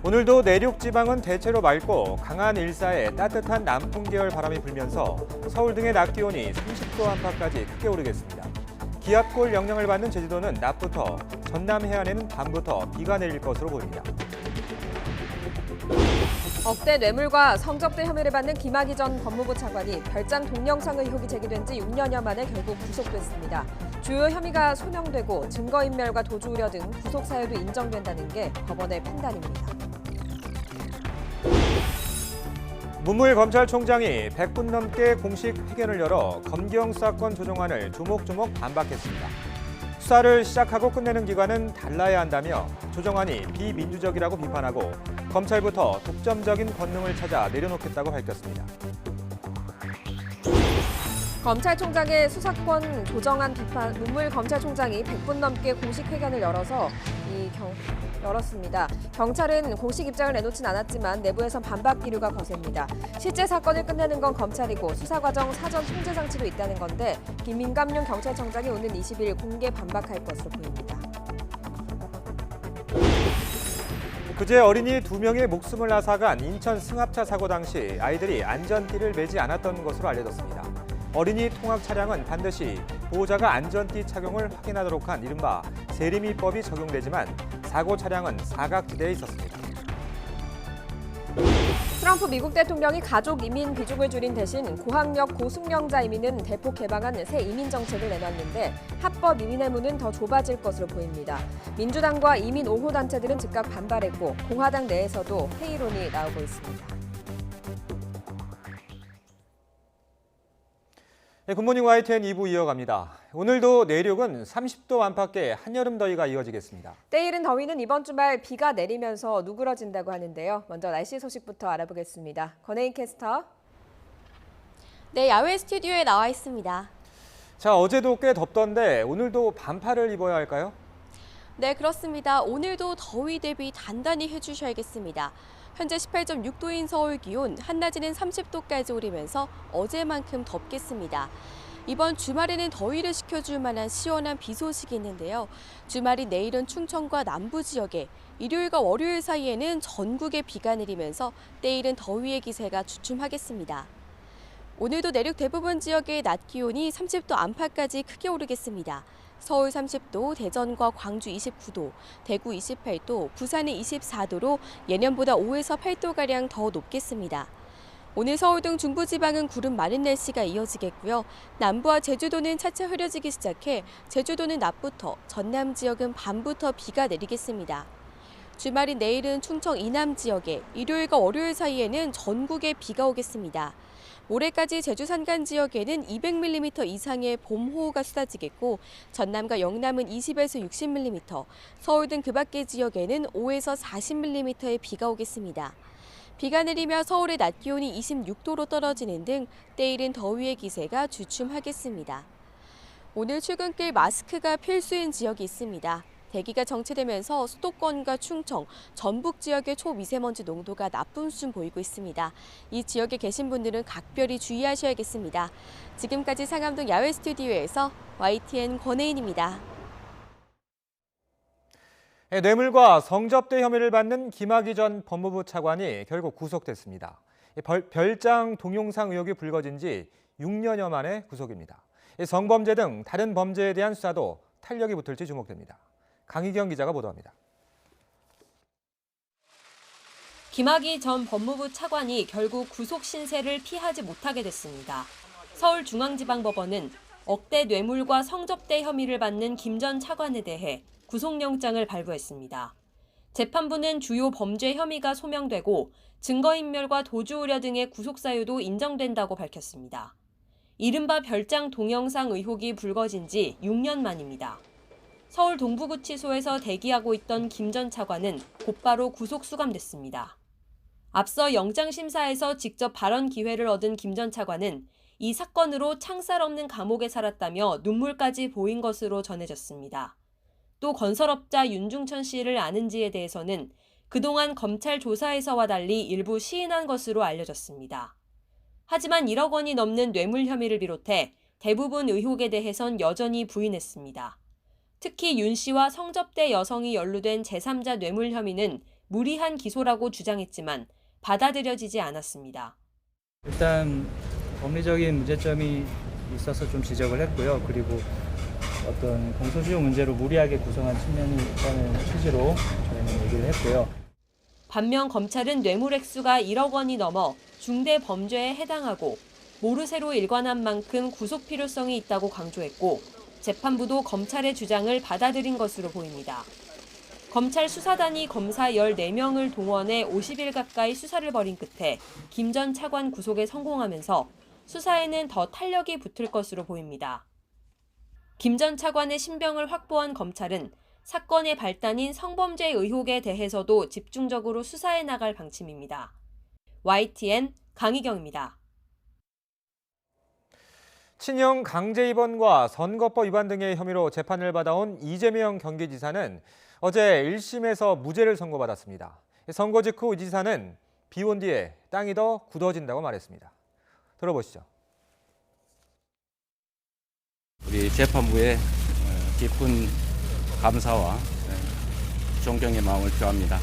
오늘도 내륙 지방은 대체로 맑고 강한 일사에 따뜻한 남풍 계열 바람이 불면서 서울 등의 낮 기온이 30도 안팎까지 크게 오르겠습니다. 기압골 영향을 받는 제주도는 낮부터, 전남 해안에는 밤부터 비가 내릴 것으로 보입니다. 억대 뇌물과 성접대 혐의를 받는 김학의 전 법무부 차관이 별장 동영상 의혹이 제기된 지 6년여 만에 결국 구속됐습니다. 주요 혐의가 소명되고 증거인멸과 도주 우려 등 구속 사유도 인정된다는 게 법원의 판단입니다. 문무일 검찰총장이 100분 넘게 공식 회견을 열어 검경 수사권 조정안을 조목조목 반박했습니다. 수사를 시작하고 끝내는 기관은 달라야 한다며 조정안이 비민주적이라고 비판하고 검찰부터 독점적인 권능을 찾아 내려놓겠다고 밝혔습니다. 검찰총장의 수사권 조정안 비판, 문무일 검찰총장이 100분 넘게 공식 회견을 열었습니다. 경찰은 공식 입장을 내놓진 않았지만 내부에선 반박 기류가 거셉니다. 실제 사건을 끝내는 건 검찰이고 수사 과정 사전 통제 장치도 있다는 건데 김민감용 경찰청장이 오는 20일 공개 반박할 것으로 보입니다. 그제 어린이 2명의 목숨을 앗아간 인천 승합차 사고 당시 아이들이 안전띠를 매지 않았던 것으로 알려졌습니다. 어린이 통학 차량은 반드시 보호자가 안전띠 착용을 확인하도록 한 이른바 세리미법이 적용되지만 사고 차량은 사각지대에 있었습니다. 트럼프 미국 대통령이 가족 이민 비중을 줄인 대신 고학력 고숙련자 이민은 대폭 개방한 새 이민 정책을 내놨는데 합법 이민의 문은 더 좁아질 것으로 보입니다. 민주당과 이민 옹호 단체들은 즉각 반발했고 공화당 내에서도 회의론이 나오고 있습니다. 네, 굿모닝 YTN 2부 이어갑니다. 오늘도 내륙은 30도 안팎의 한여름 더위가 이어지겠습니다. 때이른 더위는 이번 주말 비가 내리면서 누그러진다고 하는데요. 먼저 날씨 소식부터 알아보겠습니다. 권혜인 캐스터. 네, 야외 스튜디오에 나와 있습니다. 자, 어제도 꽤 덥던데 오늘도 반팔을 입어야 할까요? 네, 그렇습니다. 오늘도 더위 대비 단단히 해주셔야겠습니다. 현재 18.6도인 서울 기온, 한낮에는 30도까지 오르면서 어제만큼 덥겠습니다. 이번 주말에는 더위를 식혀줄 만한 시원한 비 소식이 있는데요. 주말인 내일은 충청과 남부 지역에, 일요일과 월요일 사이에는 전국에 비가 내리면서 때이른 더위의 기세가 주춤하겠습니다. 오늘도 내륙 대부분 지역의 낮 기온이 30도 안팎까지 크게 오르겠습니다. 서울 30도, 대전과 광주 29도, 대구 28도, 부산이 24도로 예년보다 5에서 8도가량 더 높겠습니다. 오늘 서울 등 중부지방은 구름 많은 날씨가 이어지겠고요. 남부와 제주도는 차차 흐려지기 시작해 제주도는 낮부터, 전남 지역은 밤부터 비가 내리겠습니다. 주말인 내일은 충청 이남 지역에, 일요일과 월요일 사이에는 전국에 비가 오겠습니다. 모레까지 제주 산간 지역에는 200mm 이상의 봄호우가 쏟아지겠고 전남과 영남은 20에서 60mm, 서울 등 그 밖의 지역에는 5에서 40mm의 비가 오겠습니다. 비가 내리며 서울의 낮 기온이 26도로 떨어지는 등 때이른 더위의 기세가 주춤하겠습니다. 오늘 출근길 마스크가 필수인 지역이 있습니다. 대기가 정체되면서 수도권과 충청, 전북 지역의 초미세먼지 농도가 나쁜 수준 보이고 있습니다. 이 지역에 계신 분들은 각별히 주의하셔야겠습니다. 지금까지 상암동 야외 스튜디오에서 YTN 권혜인입니다. 뇌물과 성접대 혐의를 받는 김학의 전 법무부 차관이 결국 구속됐습니다. 별장 동영상 의혹이 불거진 지 6년여 만에 구속입니다. 성범죄 등 다른 범죄에 대한 수사도 탄력이 붙을지 주목됩니다. 강희경 기자가 보도합니다. 김학의 전 법무부 차관이 결국 구속 신세를 피하지 못하게 됐습니다. 서울중앙지방법원은 억대 뇌물과 성접대 혐의를 받는 김 전 차관에 대해 구속영장을 발부했습니다. 재판부는 주요 범죄 혐의가 소명되고 증거인멸과 도주 우려 등의 구속사유도 인정된다고 밝혔습니다. 이른바 별장 동영상 의혹이 불거진 지 6년 만입니다. 서울 동부구치소에서 대기하고 있던 김 전 차관은 곧바로 구속 수감됐습니다. 앞서 영장심사에서 직접 발언 기회를 얻은 김 전 차관은 이 사건으로 창살 없는 감옥에 살았다며 눈물까지 보인 것으로 전해졌습니다. 또 건설업자 윤중천 씨를 아는지에 대해서는 그동안 검찰 조사에서와 달리 일부 시인한 것으로 알려졌습니다. 하지만 1억 원이 넘는 뇌물 혐의를 비롯해 대부분 의혹에 대해선 여전히 부인했습니다. 특히 윤 씨와 성접대 여성이 연루된 제3자 뇌물 혐의는 무리한 기소라고 주장했지만 받아들여지지 않았습니다. 일단 법리적인 문제점이 있어서 좀 지적을 했고요. 그리고 어떤 공소시효 문제로 무리하게 구성한 측면이 있다는 취지로 저희는 얘기를 했고요. 반면 검찰은 뇌물 액수가 1억 원이 넘어 중대 범죄에 해당하고 모르쇠로 일관한 만큼 구속 필요성이 있다고 강조했고 재판부도 검찰의 주장을 받아들인 것으로 보입니다. 검찰 수사단이 검사 14명을 동원해 50일 가까이 수사를 벌인 끝에 김 전 차관 구속에 성공하면서 수사에는 더 탄력이 붙을 것으로 보입니다. 김 전 차관의 신병을 확보한 검찰은 사건의 발단인 성범죄 의혹에 대해서도 집중적으로 수사해 나갈 방침입니다. YTN 강희경입니다. 친형 강제 입원과 선거법 위반 등의 혐의로 재판을 받아온 이재명 경기지사는 어제 1심에서 무죄를 선고받았습니다. 선고 직후 이 지사는 비온 뒤에 땅이 더 굳어진다고 말했습니다. 들어보시죠. 우리 재판부에 깊은 감사와 존경의 마음을 표합니다.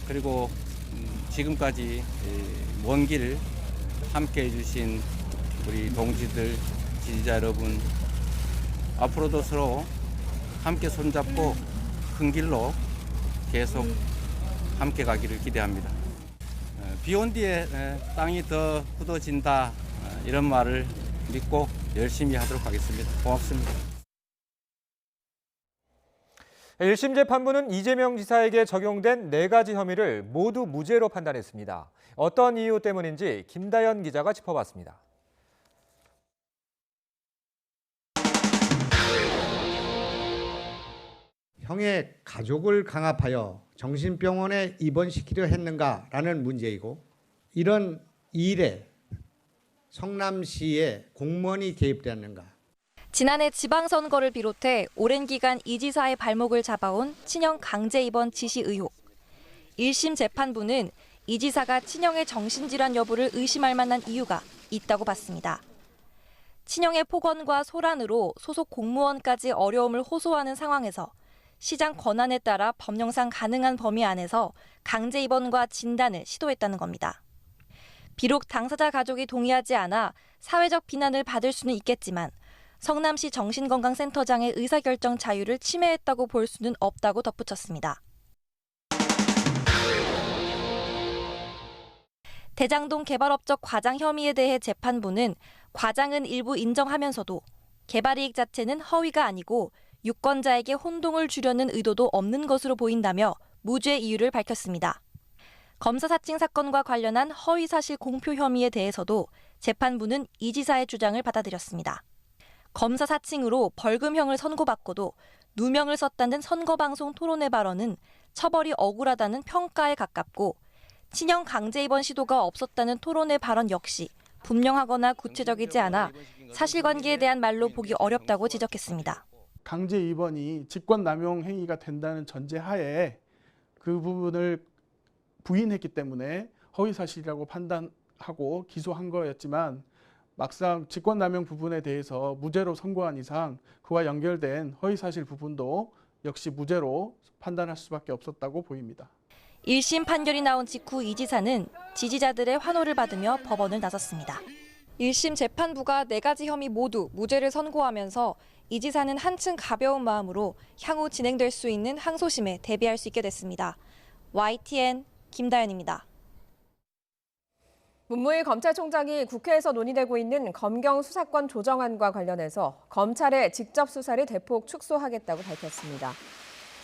그리고 지금까지 먼 길 함께해 주신 우리 동지들, 지지자 여러분, 앞으로도 서로 함께 손잡고 큰 길로 계속 함께 가기를 기대합니다. 비온 뒤에 땅이 더 굳어진다, 이런 말을 믿고 열심히 하도록 하겠습니다. 고맙습니다. 1심 재판부는 이재명 지사에게 적용된 4가지 혐의를 모두 무죄로 판단했습니다. 어떤 이유 때문인지 김다연 기자가 짚어봤습니다. 형의 가족을 강압하여 정신병원에 입원시키려 했는가라는 문제이고, 이런 일에 성남시의 공무원이 개입되었는가. 지난해 지방선거를 비롯해 오랜 기간 이 지사의 발목을 잡아온 친형 강제 입원 지시 의혹. 1심 재판부는 이 지사가 친형의 정신질환 여부를 의심할 만한 이유가 있다고 봤습니다. 친형의 폭언과 소란으로 소속 공무원까지 어려움을 호소하는 상황에서 시장 권한에 따라 법령상 가능한 범위 안에서 강제 입원과 진단을 시도했다는 겁니다. 비록 당사자 가족이 동의하지 않아 사회적 비난을 받을 수는 있겠지만 성남시 정신건강센터장의 의사결정 자유를 침해했다고 볼 수는 없다고 덧붙였습니다. 대장동 개발업적 과장 혐의에 대해 재판부는 과장은 일부 인정하면서도 개발이익 자체는 허위가 아니고 유권자에게 혼동을 주려는 의도도 없는 것으로 보인다며 무죄 이유를 밝혔습니다. 검사 사칭 사건과 관련한 허위사실 공표 혐의에 대해서도 재판부는 이 지사의 주장을 받아들였습니다. 검사 사칭으로 벌금형을 선고받고도 누명을 썼다는 선거방송 토론회 발언은 처벌이 억울하다는 평가에 가깝고 친형 강제 입원 시도가 없었다는 토론회 발언 역시 분명하거나 구체적이지 않아 사실관계에 대한 말로 보기 어렵다고 지적했습니다. 강제 입원이 직권남용 행위가 된다는 전제하에 그 부분을 부인했기 때문에 허위사실이라고 판단하고 기소한 거였지만 막상 직권남용 부분에 대해서 무죄로 선고한 이상 그와 연결된 허위사실 부분도 역시 무죄로 판단할 수밖에 없었다고 보입니다. 1심 판결이 나온 직후 이 지사는 지지자들의 환호를 받으며 법원을 나섰습니다. 1심 재판부가 4가지 혐의 모두 무죄를 선고하면서 이 지사는 한층 가벼운 마음으로 향후 진행될 수 있는 항소심에 대비할 수 있게 됐습니다. YTN 김다연입니다. 문무일 검찰총장이 국회에서 논의되고 있는 검경 수사권 조정안과 관련해서 검찰의 직접 수사를 대폭 축소하겠다고 밝혔습니다.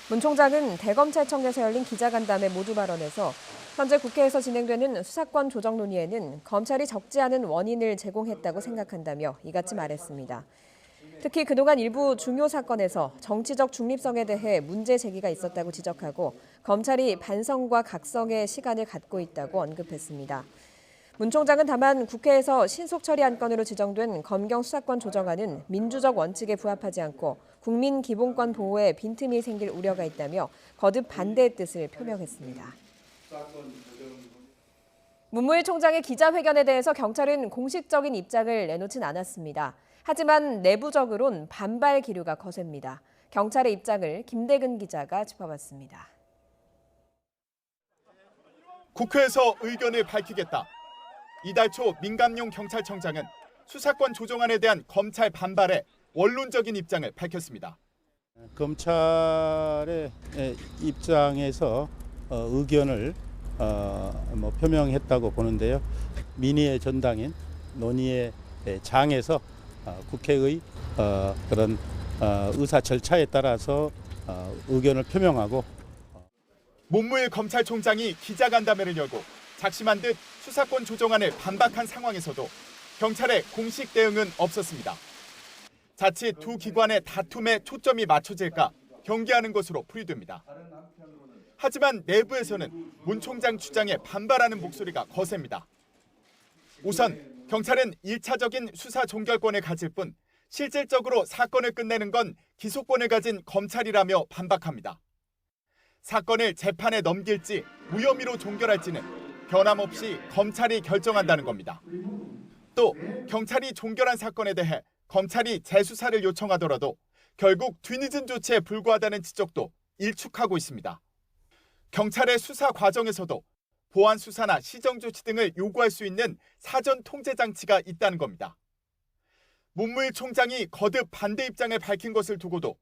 문 총장은 대검찰청에서 열린 기자간담회 모두 발언에서 현재 국회에서 진행되는 수사권 조정 논의에는 검찰이 적지 않은 원인을 제공했다고 생각한다며 이같이 말했습니다. 특히 그동안 일부 중요 사건에서 정치적 중립성에 대해 문제 제기가 있었다고 지적하고 검찰이 반성과 각성의 시간을 갖고 있다고 언급했습니다. 문 총장은 다만 국회에서 신속 처리 안건으로 지정된 검경 수사권 조정안은 민주적 원칙에 부합하지 않고 국민 기본권 보호에 빈틈이 생길 우려가 있다며 거듭 반대의 뜻을 표명했습니다. 문무일 총장의 기자회견에 대해서 경찰은 공식적인 입장을 내놓진 않았습니다. 하지만 내부적으론 반발 기류가 거셉니다. 경찰의 입장을 김대근 기자가 짚어봤습니다. 국회에서 의견을 밝히겠다. 이달 초 민감용 경찰청장은 수사권 조정안에 대한 검찰 반발에 원론적인 입장을 밝혔습니다. 검찰의 입장에서 의견을 표명했다고 보는데요. 민의의 전당인 논의의 장에서 국회의 그런 의사 절차에 따라서 의견을 표명하고 문무일 검찰총장이 기자간담회를 열고 작심한 듯 수사권 조정안을 반박한 상황에서도 경찰의 공식 대응은 없었습니다. 자칫 두 기관의 다툼에 초점이 맞춰질까 경계하는 것으로 풀이됩니다. 하지만 내부에서는 문 총장 주장에 반발하는 목소리가 거셉니다. 우선 경찰은 1차적인 수사 종결권을 가질 뿐 실질적으로 사건을 끝내는 건 기소권을 가진 검찰이라며 반박합니다. 사건을 재판에 넘길지 무혐의로 종결할지는 변함없이 검찰이 결정한다는 겁니다. 또 경찰이 종결한 사건에 대해 검찰이 재수사를 요청하더라도 결국 뒤늦은 조치에 불과하다는 지적도 일축하고 있습니다. 경찰의 수사 과정에서도 보안 수사나 시정 조치 등을 요구할 수 있는 사전 통제 장치가 있다는 겁니다. 문무일 총장이 거듭 반대 입장을 밝힌 것을 두고도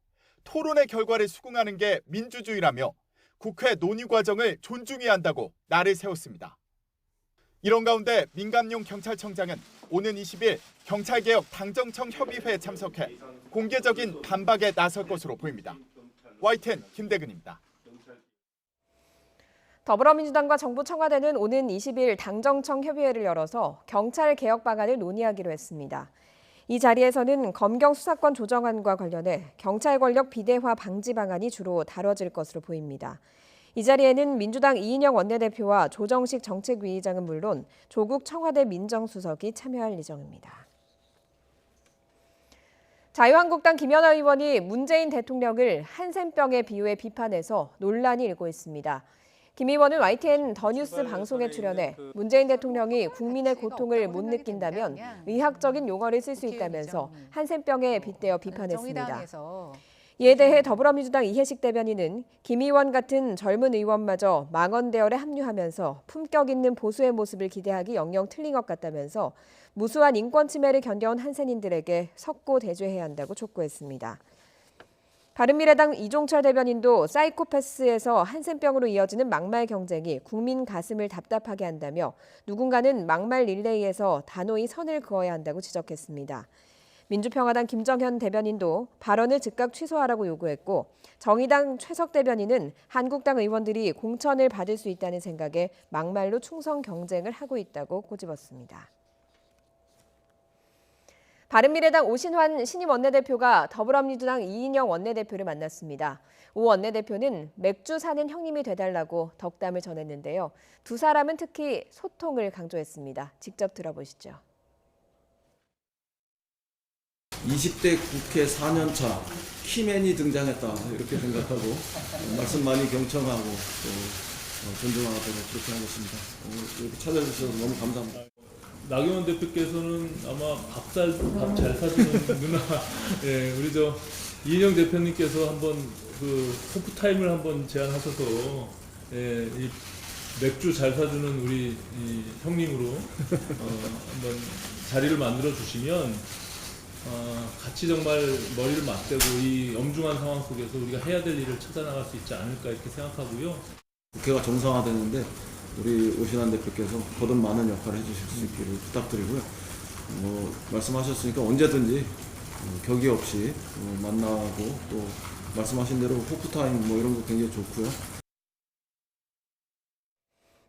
토론의 결과를 수긍하는 게 민주주의라며 국회 논의 과정을 존중해야 한다고 날을 세웠습니다. 이런 가운데 민감용 경찰청장은 오는 20일 경찰개혁 당정청 협의회에 참석해 공개적인 반박에 나설 것으로 보입니다. YTN 김대근입니다. 더불어민주당과 정부 청와대는 오는 20일 당정청 협의회를 열어서 경찰 개혁 방안을 논의하기로 했습니다. 이 자리에서는 검경 수사권 조정안과 관련해 경찰 권력 비대화 방지 방안이 주로 다뤄질 것으로 보입니다. 이 자리에는 민주당 이인영 원내대표와 조정식 정책위의장은 물론 조국 청와대 민정수석이 참여할 예정입니다. 자유한국당 김연아 의원이 문재인 대통령을 한센병에 비유해 비판해서 논란이 일고 있습니다. 김 의원은 YTN 더 뉴스 방송에 출연해 문재인 대통령이 국민의 고통을 못 느낀다면 의학적인 용어를 쓸 수 있다면서 한센병에 빗대어 비판했습니다. 이에 대해 더불어민주당 이해식 대변인은 김 의원 같은 젊은 의원마저 망언 대열에 합류하면서 품격 있는 보수의 모습을 기대하기 영영 틀린 것 같다면서 무수한 인권 침해를 견뎌온 한센인들에게 석고 대죄해야 한다고 촉구했습니다. 바른미래당 이종철 대변인도 사이코패스에서 한센병으로 이어지는 막말 경쟁이 국민 가슴을 답답하게 한다며 누군가는 막말 릴레이에서 단호히 선을 그어야 한다고 지적했습니다. 민주평화당 김정현 대변인도 발언을 즉각 취소하라고 요구했고 정의당 최석 대변인은 한국당 의원들이 공천을 받을 수 있다는 생각에 막말로 충성 경쟁을 하고 있다고 꼬집었습니다. 바른미래당 오신환 신임 원내대표가 더불어민주당 이인영 원내대표를 만났습니다. 오 원내대표는 맥주 사는 형님이 돼달라고 덕담을 전했는데요. 두 사람은 특히 소통을 강조했습니다. 직접 들어보시죠. 20대 국회 4년차 키맨이 등장했다 이렇게 생각하고 말씀 많이 경청하고 또 존중하도록 그렇게 하겠습니다. 이렇게 찾아주셔서 너무 감사합니다. 나경원 대표께서는 아마 밥 잘 사주는 누나, 예, 우리 이인영 대표님께서 한번 그 호프 타임을 한번 제안하셔서 예, 이 맥주 잘 사주는 우리 이 형님으로 한번 자리를 만들어 주시면 같이 정말 머리를 맞대고 이 엄중한 상황 속에서 우리가 해야 될 일을 찾아나갈 수 있지 않을까 이렇게 생각하고요. 국회가 정상화되는데 우리 오신환 대표께서 거듭 많은 역할을 해주실 수 있기를 부탁드리고요. 말씀하셨으니까 언제든지 격의 없이 만나고 또 말씀하신 대로 호프타임 이런 거 굉장히 좋고요.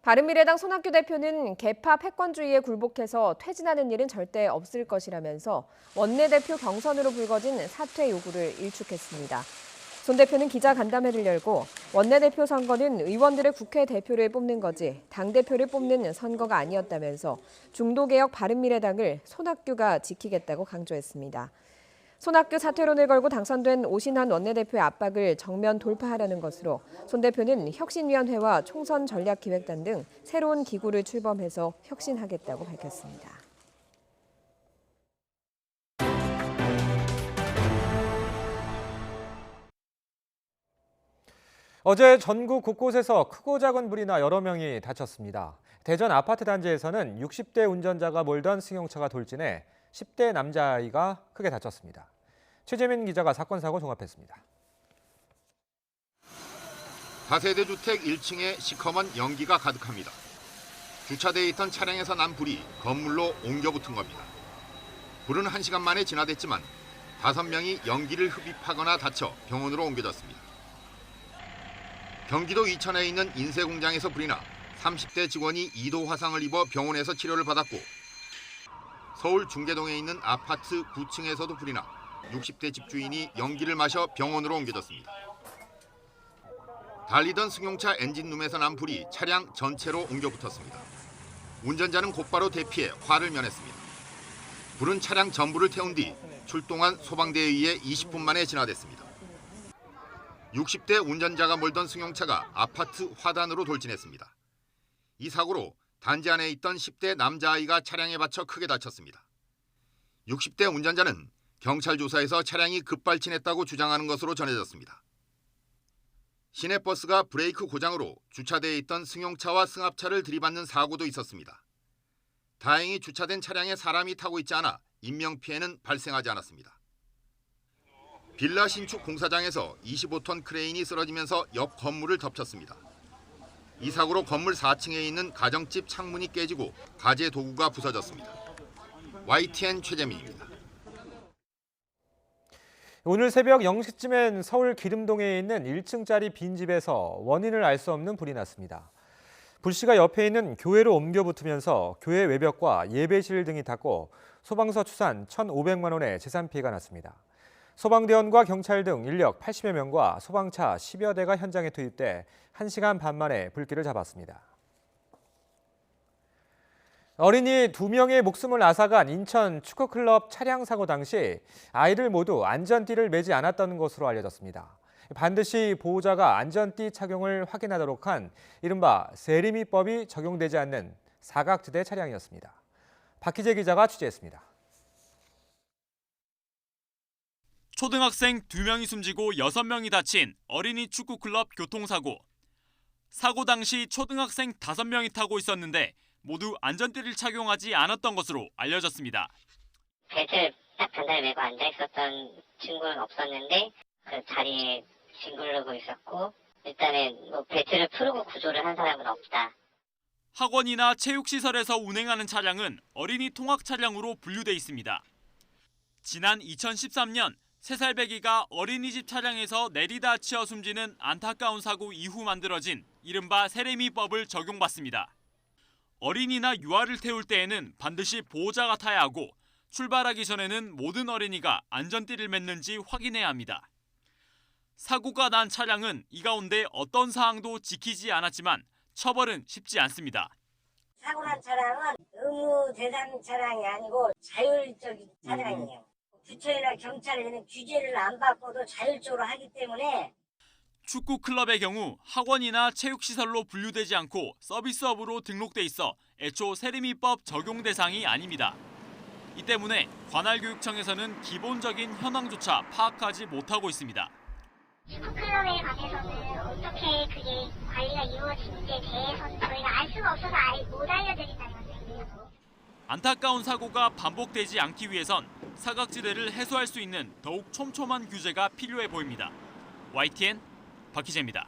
바른미래당 손학규 대표는 계파 패권주의에 굴복해서 퇴진하는 일은 절대 없을 것이라면서 원내대표 경선으로 불거진 사퇴 요구를 일축했습니다. 손 대표는 기자간담회를 열고 원내대표 선거는 의원들의 국회 대표를 뽑는 거지 당대표를 뽑는 선거가 아니었다면서 중도개혁 바른미래당을 손학규가 지키겠다고 강조했습니다. 손학규 사퇴론을 걸고 당선된 오신환 원내대표의 압박을 정면 돌파하려는 것으로 손 대표는 혁신위원회와 총선 전략기획단 등 새로운 기구를 출범해서 혁신하겠다고 밝혔습니다. 어제 전국 곳곳에서 크고 작은 불이 나 여러 명이 다쳤습니다. 대전 아파트 단지에서는 60대 운전자가 몰던 승용차가 돌진해 10대 남자아이가 크게 다쳤습니다. 최재민 기자가 사건 사고 종합했습니다. 다세대 주택 1층에 시커먼 연기가 가득합니다. 주차되어 있던 차량에서 난 불이 건물로 옮겨 붙은 겁니다. 불은 1시간 만에 진화됐지만 5명이 연기를 흡입하거나 다쳐 병원으로 옮겨졌습니다. 경기도 이천에 있는 인쇄공장에서 불이 나 30대 직원이 2도 화상을 입어 병원에서 치료를 받았고, 서울 중계동에 있는 아파트 9층에서도 불이 나 60대 집주인이 연기를 마셔 병원으로 옮겨졌습니다. 달리던 승용차 엔진룸에서 난 불이 차량 전체로 옮겨 붙었습니다. 운전자는 곧바로 대피해 화를 면했습니다. 불은 차량 전부를 태운 뒤 출동한 소방대에 의해 20분 만에 진화됐습니다. 60대 운전자가 몰던 승용차가 아파트 화단으로 돌진했습니다. 이 사고로 단지 안에 있던 10대 남자아이가 차량에 받쳐 크게 다쳤습니다. 60대 운전자는 경찰 조사에서 차량이 급발진했다고 주장하는 것으로 전해졌습니다. 시내버스가 브레이크 고장으로 주차되어 있던 승용차와 승합차를 들이받는 사고도 있었습니다. 다행히 주차된 차량에 사람이 타고 있지 않아 인명피해는 발생하지 않았습니다. 빌라 신축 공사장에서 25톤 크레인이 쓰러지면서 옆 건물을 덮쳤습니다. 이 사고로 건물 4층에 있는 가정집 창문이 깨지고 가재 도구가 부서졌습니다. YTN 최재민입니다. 오늘 새벽 0시쯤엔 서울 기름동에 있는 1층짜리 빈집에서 원인을 알 수 없는 불이 났습니다. 불씨가 옆에 있는 교회로 옮겨 붙으면서 교회 외벽과 예배실 등이 탔고 소방서 추산 1,500만 원의 재산 피해가 났습니다. 소방대원과 경찰 등 인력 80여 명과 소방차 10여 대가 현장에 투입돼 1시간 반 만에 불길을 잡았습니다. 어린이 2명의 목숨을 앗아간 인천 축구클럽 차량 사고 당시 아이들 모두 안전띠를 매지 않았던 것으로 알려졌습니다. 반드시 보호자가 안전띠 착용을 확인하도록 한 이른바 세리미법이 적용되지 않는 사각지대 차량이었습니다. 박희재 기자가 취재했습니다. 초등학생 2명이 숨지고 6명이 다친 어린이 축구클럽 교통사고. 사고 당시 초등학생 5명이 타고 있었는데 모두 안전띠를 착용하지 않았던 것으로 알려졌습니다. 벨트를 딱 단단히 매고 앉아있었던 친구는 없었는데 그 자리에 뒹굴르고 있었고, 일단은 벨트를 풀고 구조를 한 사람은 없다. 학원이나 체육시설에서 운행하는 차량은 어린이 통학 차량으로 분류돼 있습니다. 지난 2013년 3살 배기가 어린이집 차량에서 내리다 치어 숨지는 안타까운 사고 이후 만들어진 이른바 세리미법을 적용받습니다. 어린이나 유아를 태울 때에는 반드시 보호자가 타야 하고 출발하기 전에는 모든 어린이가 안전띠를 맸는지 확인해야 합니다. 사고가 난 차량은 이 가운데 어떤 사항도 지키지 않았지만 처벌은 쉽지 않습니다. 사고 난 차량은 의무 대상 차량이 아니고 자율적인 차량이에요. 구청이나 경찰에는 규제를 안 받고도 자율적으로 하기 때문에 축구 클럽의 경우 학원이나 체육시설로 분류되지 않고 서비스업으로 등록돼 있어 애초 세리미법 적용 대상이 아닙니다. 이 때문에 관할교육청에서는 기본적인 현황조차 파악하지 못하고 있습니다. 축구 클럽에 관해서는 어떻게 그게 관리가 이루어지는지에 대해서는 저희가 알 수가 없어서 못 알려드린다는 말씀이에요. 안타까운 사고가 반복되지 않기 위해선 사각지대를 해소할 수 있는 더욱 촘촘한 규제가 필요해 보입니다. YTN 박희재입니다.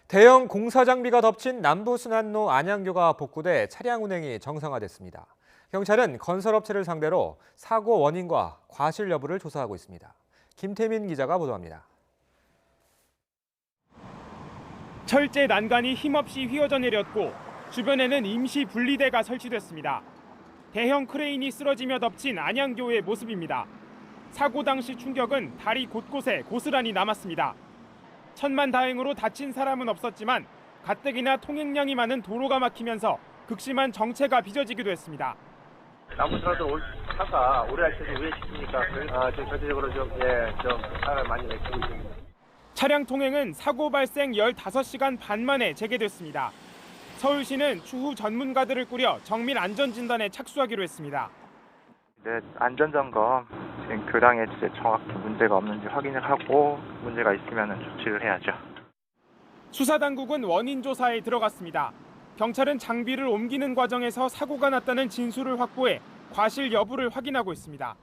대형 공사 장비가 덮친 남부순환로 안양교가 복구돼 차량 운행이 정상화됐습니다. 경찰은 건설업체를 상대로 사고 원인과 과실 여부를 조사하고 있습니다. 김태민 기자가 보도합니다. 철제 난간이 힘없이 휘어져 내렸고 주변에는 임시 분리대가 설치됐습니다. 대형 크레인이 쓰러지며 덮친 안양교의 모습입니다. 사고 당시 충격은 다리 곳곳에 고스란히 남았습니다. 천만다행으로 다친 사람은 없었지만 가뜩이나 통행량이 많은 도로가 막히면서 극심한 정체가 빚어지기도 했습니다. 나무들도 차가 오래 할 때도 왜 시키니까 좀 전체적으로 좀 사람을 많이 내키고 있습니다. 차량 통행은 사고 발생 15시간 반 만에 재개됐습니다. 서울시는 추후 전문가들을 꾸려 정밀 안전진단에 착수하기로 했습니다. 네, 안전점검 교당에 정확히 문제가 없는지 확인을 하고 문제가 있으면 조치를 해야죠. 수사당국은 원인 조사에 들어갔습니다. 경찰은 장비를 옮기는 과정에서 사고가 났다는 진술을 확보해 과실 여부를 확인하고 있습니다.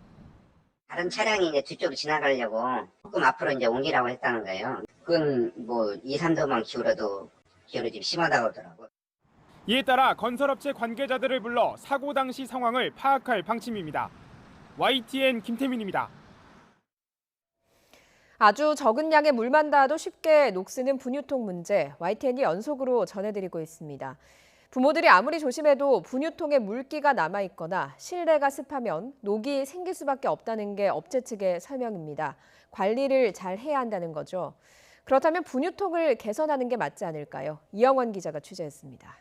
다른 차량이 이제 뒤쪽으로 지나가려고 조금 앞으로 이제 옮기라고 했다는 거예요. 그건 뭐 2, 3도만 기울어도 좀 심하다고 하더라고요. 이에 따라 건설업체 관계자들을 불러 사고 당시 상황을 파악할 방침입니다. YTN 김태민입니다. 아주 적은 양의 물만 닿아도 쉽게 녹쓰는 분유통 문제, YTN이 연속으로 전해드리고 있습니다. 부모들이 아무리 조심해도 분유통에 물기가 남아있거나 실내가 습하면 녹이 생길 수밖에 없다는 게 업체 측의 설명입니다. 관리를 잘 해야 한다는 거죠. 그렇다면 분유통을 개선하는 게 맞지 않을까요? 이영원 기자가 취재했습니다.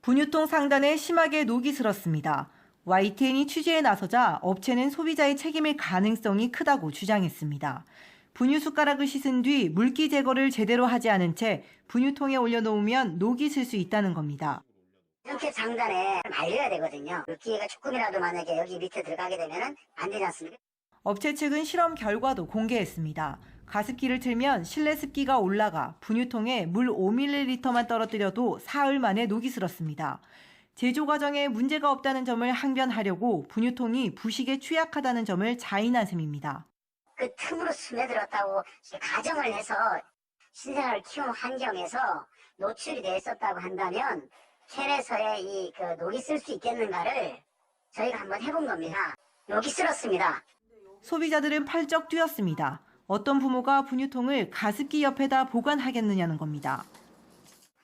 분유통 상단에 심하게 녹이 슬었습니다. YTN이 취재에 나서자 업체는 소비자의 책임일 가능성이 크다고 주장했습니다. 분유 숟가락을 씻은 뒤 물기 제거를 제대로 하지 않은 채 분유통에 올려놓으면 녹이 슬 수 있다는 겁니다. 이렇게 장단에 말려야 되거든요. 물기가 조금이라도 만약에 여기 밑에 들어가게 되면 안 되지 않습니까? 업체 측은 실험 결과도 공개했습니다. 가습기를 틀면 실내 습기가 올라가 분유통에 물 5ml만 떨어뜨려도 사흘 만에 녹이 슬었습니다. 제조 과정에 문제가 없다는 점을 항변하려고 분유통이 부식에 취약하다는 점을 자인한 셈입니다. 그 틈으로 스며들었다고 가정을 해서 신생아를 키우는 환경에서 노출이 돼 있었다고 한다면 캔에서의 이 녹이 쓸 수 있겠는가를 저희가 한번 해본 겁니다. 녹이 쓸었습니다. 소비자들은 팔쩍 뛰었습니다. 어떤 부모가 분유통을 가습기 옆에다 보관하겠느냐는 겁니다.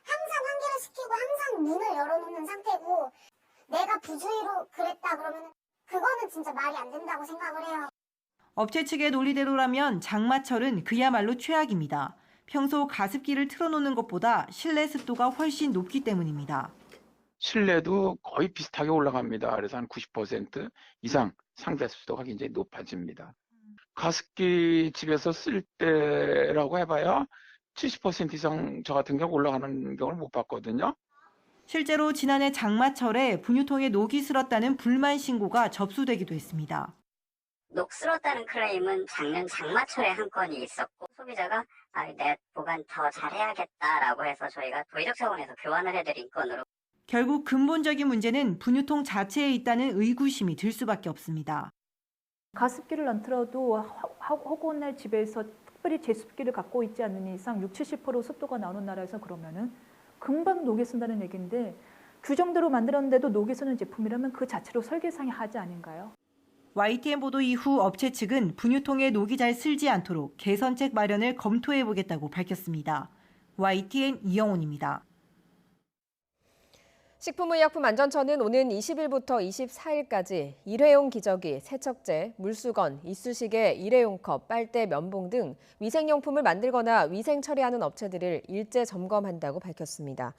항상 환기를 시키고 항상 문을 열어놓는 상태고 내가 부주의로 그랬다 그러면 그거는 진짜 말이 안 된다고 생각을 해요. 업체 측의 논리대로라면 장마철은 그야말로 최악입니다. 평소 가습기를 틀어놓는 것보다 실내 습도가 훨씬 높기 때문입니다. 실내도 거의 비슷하게 올라갑니다. 그래서 한 90% 이상 상대 습도가 굉장히 높아집니다. 가습기 집에서 쓸 때라고 해봐야 70% 이상 저 같은 경우 올라가는 경우를 못 봤거든요. 실제로 지난해 장마철에 분유통에 녹이 슬었다는 불만 신고가 접수되기도 했습니다. 녹슬었다는 클레임은 작년 장마철에 한 건이 있었고 소비자가 내 보관 더 잘해야겠다라고 해서 저희가 도의적 차원에서 교환을 해드린 건으로. 결국 근본적인 문제는 분유통 자체에 있다는 의구심이 들 수밖에 없습니다. 가습기를 안 틀어도 허구한 집에서 특별히 제습기를 갖고 있지 않는 이상 60-70% 습도가 나오는 나라에서 그러면은 금방 녹이 쓴다는 얘기인데 규정대로 만들었는데도 녹이 쓰는 제품이라면 그 자체로 설계상의 하자 아닌가요? YTN 보도 이후 업체 측은 분유통에 녹이 잘 슬지 않도록 개선책 마련을 검토해보겠다고 밝혔습니다. YTN 이영훈입니다. 식품의약품안전처는 오는 20일부터 24일까지 일회용 기저귀, 세척제, 물수건, 이쑤시개, 일회용 컵, 빨대, 면봉 등 위생용품을 만들거나 위생 처리하는 업체들을 일제 점검한다고 밝혔습니다.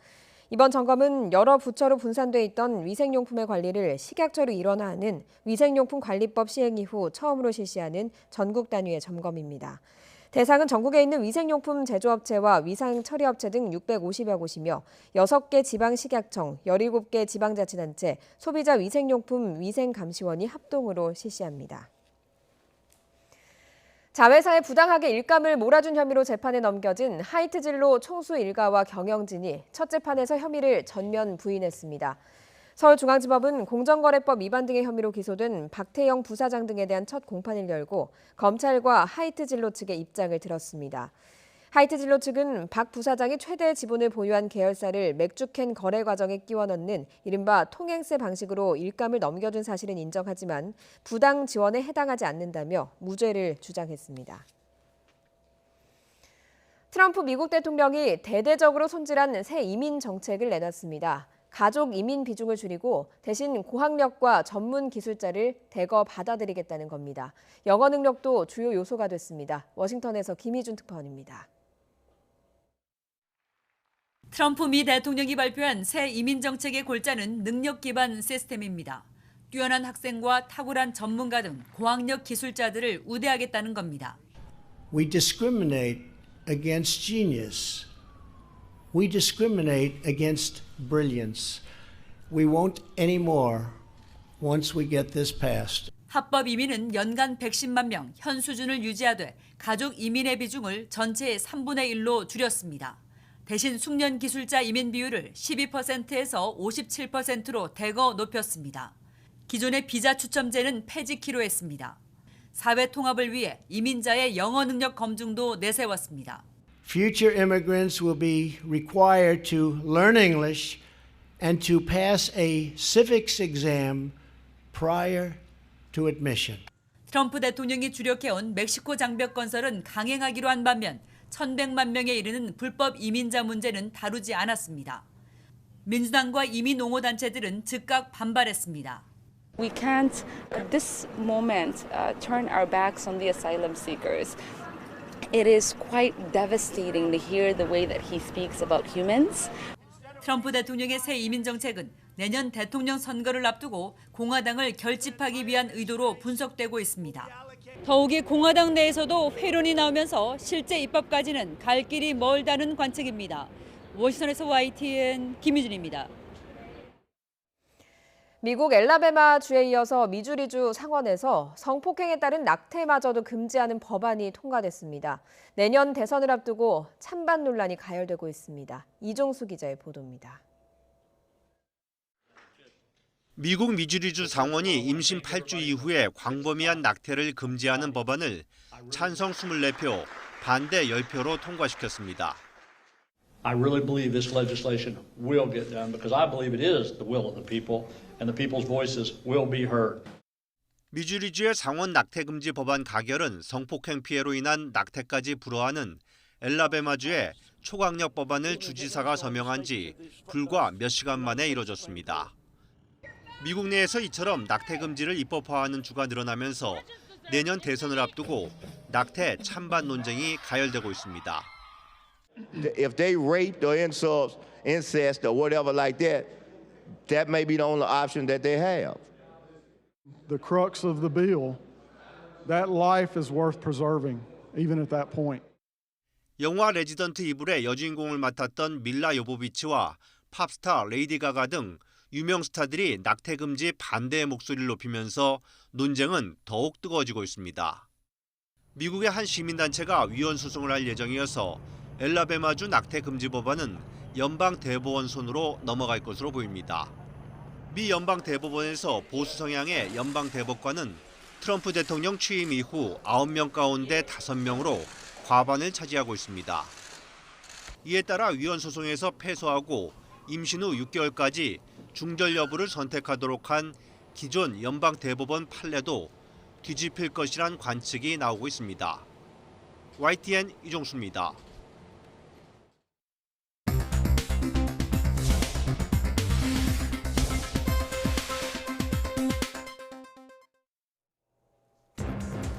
이번 점검은 여러 부처로 분산돼 있던 위생용품의 관리를 식약처로 일원화하는 위생용품관리법 시행 이후 처음으로 실시하는 전국 단위의 점검입니다. 대상은 전국에 있는 위생용품 제조업체와 위생처리업체 등 650여 곳이며 6개 지방식약청, 17개 지방자치단체, 소비자 위생용품 위생감시원이 합동으로 실시합니다. 자회사에 부당하게 일감을 몰아준 혐의로 재판에 넘겨진 하이트진로 총수 일가와 경영진이 첫 재판에서 혐의를 전면 부인했습니다. 서울중앙지법은 공정거래법 위반 등의 혐의로 기소된 박태영 부사장 등에 대한 첫 공판을 열고 검찰과 하이트진로 측의 입장을 들었습니다. 하이트진로 측은 박 부사장이 최대 지분을 보유한 계열사를 맥주캔 거래 과정에 끼워 넣는 이른바 통행세 방식으로 일감을 넘겨준 사실은 인정하지만 부당 지원에 해당하지 않는다며 무죄를 주장했습니다. 트럼프 미국 대통령이 대대적으로 손질한 새 이민 정책을 내놨습니다. 가족 이민 비중을 줄이고 대신 고학력과 전문 기술자를 대거 받아들이겠다는 겁니다. 영어 능력도 주요 요소가 됐습니다. 워싱턴에서 김희준 특파원입니다. 트럼프 미 대통령이 발표한 새 이민 정책의 골자는 능력 기반 시스템입니다. 뛰어난 학생과 탁월한 전문가 등 고학력 기술자들을 우대하겠다는 겁니다. We discriminate against genius. We discriminate against brilliance. We won't anymore once we get this passed. 합법 이민은 연간 110만 명 현 수준을 유지하되 가족 이민의 비중을 전체의 3분의 1로 줄였습니다. 대신 숙련 기술자 이민 비율을 12%에서 57%로 대거 높였습니다. 기존의 비자 추첨제는 폐지키로 했습니다. 사회 통합을 위해 이민자의 영어 능력 검증도 내세웠습니다. Future immigrants will be required to learn English and to pass a civics exam prior to admission. 트럼프 대통령이 주력해온 멕시코 장벽 건설은 강행하기로 한 반면 1,100만 명에 이르는 불법 이민자 문제는 다루지 않았습니다. 민주당과 이민 옹호 단체들은 즉각 반발했습니다. We can't at this moment turn our backs on the asylum seekers. It is quite devastating to hear the way that he speaks about humans. 트럼프 대통령의 새 이민 정책은 내년 대통령 선거를 앞두고 공화당을 결집하기 위한 의도로 분석되고 있습니다. 더욱이 공화당 내에서도 회론이 나오면서 실제 입법까지는 갈 길이 멀다는 관측입니다. 워싱턴에서 YTN 김유진입니다. 미국 엘라베마주에 이어서 미주리주 상원에서 성폭행에 따른 낙태마저도 금지하는 법안이 통과됐습니다. 내년 대선을 앞두고 찬반 논란이 가열되고 있습니다. 이종수 기자의 보도입니다. 미국 미주리주 상원이 임신 8주 이후에 광범위한 낙태를 금지하는 법안을 찬성 24표, 반대 10표로 통과시켰습니다. I really believe this legislation will get done because I believe it is the will of the people and the people's voices will be heard. 미주리주의 상원 낙태 금지 법안 가결은 성폭행 피해로 인한 낙태까지 불허하는 엘라베마주의 초강력 법안을 주지사가 서명한 지 불과 몇 시간 만에 이뤄졌습니다. 미국 내에서 이처럼 낙태 금지를 입법화하는 주가 늘어나면서 내년 대선을 앞두고 낙태 찬반 논쟁이 가열되고 있습니다. If they raped or incest or whatever like that, that may be the only option that they have. The crux of the bill, that life is worth preserving, even at that point. 영화 레지던트 이블의 여주인공을 맡았던 밀라 요보비치와 팝스타 레이디 가가 등 유명 스타들이 낙태 금지 반대의 목소리를 높이면서 논쟁은 더욱 뜨거워지고 있습니다. 미국의 한 시민단체가 위헌 소송을 할 예정이어서 엘라베마주 낙태 금지 법안은 연방 대법원 손으로 넘어갈 것으로 보입니다. 미 연방 대법원에서 보수 성향의 연방 대법관은 트럼프 대통령 취임 이후 9명 가운데 5명으로 과반을 차지하고 있습니다. 이에 따라 위헌 소송에서 패소하고 임신 후 6개월까지 중절 여부를 선택하도록 한 기존 연방 대법원 판례도 뒤집힐 것이란 관측이 나오고 있습니다. YTN 이종수입니다.